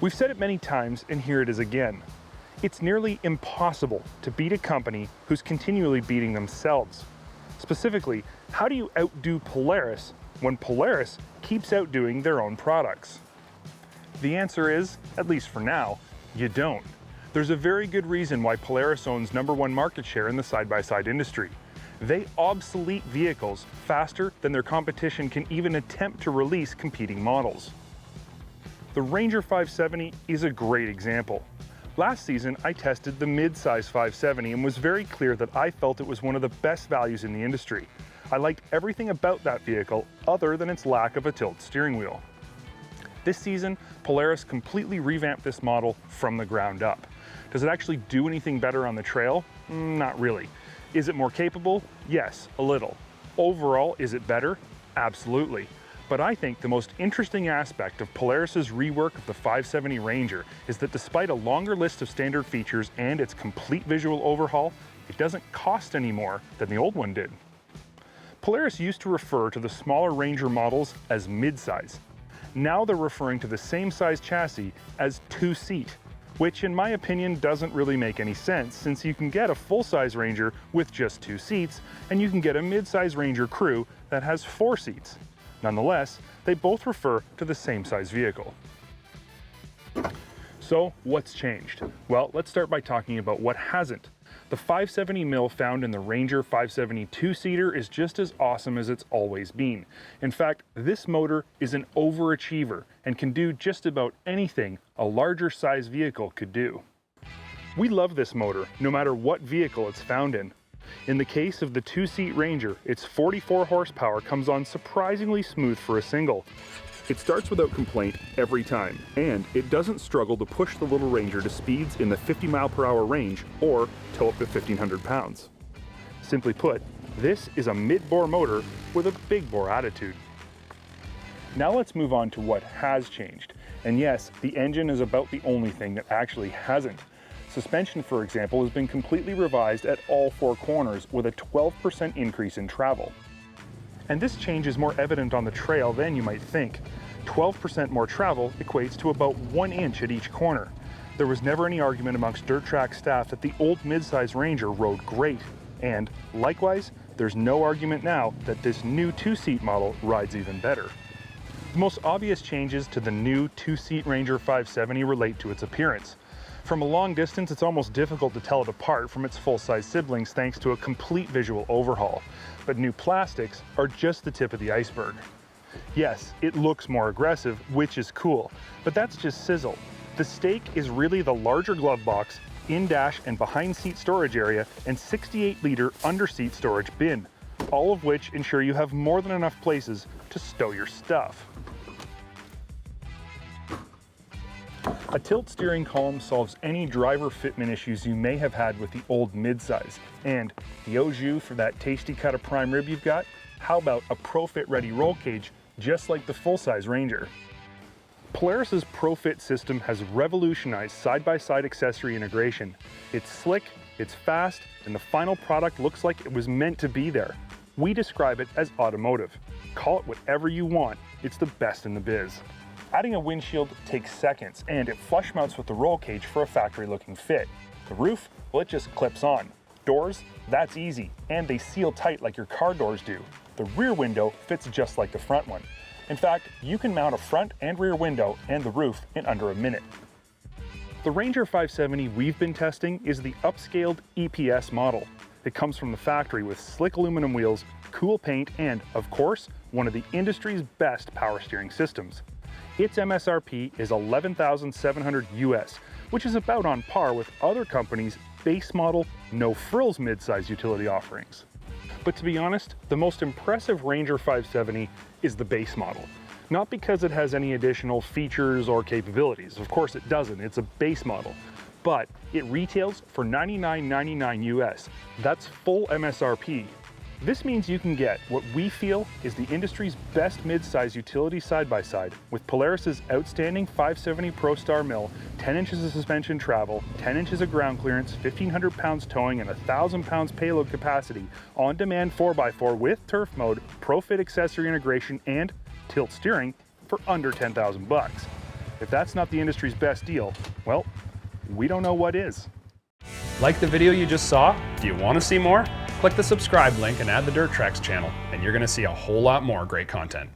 We've said it many times, and here it is again. It's nearly impossible to beat a company who's continually beating themselves. Specifically, how do you outdo Polaris when Polaris keeps outdoing their own products? The answer is, at least for now, you don't. There's a very good reason why Polaris owns #1 market share in the side-by-side industry. They obsolete vehicles faster than their competition can even attempt to release competing models. The Ranger 570 is a great example. Last season, I tested the mid-size 570 and was very clear that I felt it was one of the best values in the industry. I liked everything about that vehicle other than its lack of a tilt steering wheel. This season, Polaris completely revamped this model from the ground up. Does it actually do anything better on the trail? Not really. Is it more capable? Yes, a little. Overall, is it better? Absolutely. But I think the most interesting aspect of Polaris's rework of the 570 Ranger is that despite a longer list of standard features and its complete visual overhaul, it doesn't cost any more than the old one did. Polaris used to refer to the smaller Ranger models as mid-size. Now they're referring to the same size chassis as two-seat, which in my opinion doesn't really make any sense since you can get a full-size Ranger with just 2 seats and you can get a mid-size Ranger Crew that has 4 seats. Nonetheless, they both refer to the same size vehicle. So what's changed? Well, let's start by talking about what hasn't. The 570mm found in the Ranger 570 two-seater is just as awesome as it's always been. In fact, this motor is an overachiever and can do just about anything a larger size vehicle could do. We love this motor, no matter what vehicle it's found in. In the case of the two-seat Ranger, its 44 horsepower comes on surprisingly smooth for a single. It starts without complaint every time, and it doesn't struggle to push the little Ranger to speeds in the 50-mile-per-hour range or tow up to 1,500 pounds. Simply put, this is a mid-bore motor with a big-bore attitude. Now let's move on to what has changed. And yes, the engine is about the only thing that actually hasn't. Suspension, for example, has been completely revised at all 4 corners with a 12% increase in travel. And this change is more evident on the trail than you might think. 12% more travel equates to about 1 inch at each corner. There was never any argument amongst dirt track staff that the old mid-size Ranger rode great. And likewise, there's no argument now that this new two-seat model rides even better. The most obvious changes to the new two-seat Ranger 570 relate to its appearance. From a long distance, it's almost difficult to tell it apart from its full-size siblings thanks to a complete visual overhaul. But new plastics are just the tip of the iceberg. Yes, it looks more aggressive, which is cool, but that's just sizzle. The steak is really the larger glove box, in-dash and behind-seat storage area, and 68-liter under-seat storage bin, all of which ensure you have more than enough places to stow your stuff. A tilt steering column solves any driver fitment issues you may have had with the old midsize. And the au jus for that tasty cut of prime rib you've got? How about a ProFit ready roll cage, just like the full-size Ranger? Polaris's ProFit system has revolutionized side-by-side accessory integration. It's slick, it's fast, and the final product looks like it was meant to be there. We describe it as automotive. Call it whatever you want, it's the best in the biz. Adding a windshield takes seconds, and it flush mounts with the roll cage for a factory-looking fit. The roof? Well, it just clips on. Doors? That's easy, and they seal tight like your car doors do. The rear window fits just like the front one. In fact, you can mount a front and rear window and the roof in under a minute. The Ranger 570 we've been testing is the upscaled EPS model. It comes from the factory with slick aluminum wheels, cool paint, and, of course, one of the industry's best power steering systems. Its MSRP is $11,700 US, which is about on par with other companies' base model, no-frills midsize utility offerings. But to be honest, the most impressive Ranger 570 is the base model. Not because it has any additional features or capabilities, of course it doesn't, it's a base model. But it retails for $99.99 US. That's full MSRP. This means you can get what we feel is the industry's best mid-size utility side-by-side with Polaris's outstanding 570 ProStar mill, 10 inches of suspension travel, 10 inches of ground clearance, 1,500 pounds towing, and 1,000 pounds payload capacity, on-demand 4x4 with turf mode, ProFit accessory integration, and tilt steering for under 10,000 bucks. If that's not the industry's best deal, well, we don't know what is. Like the video you just saw? Do you want to see more? Click the subscribe link and add the Trax channel, and you're going to see a whole lot more great content.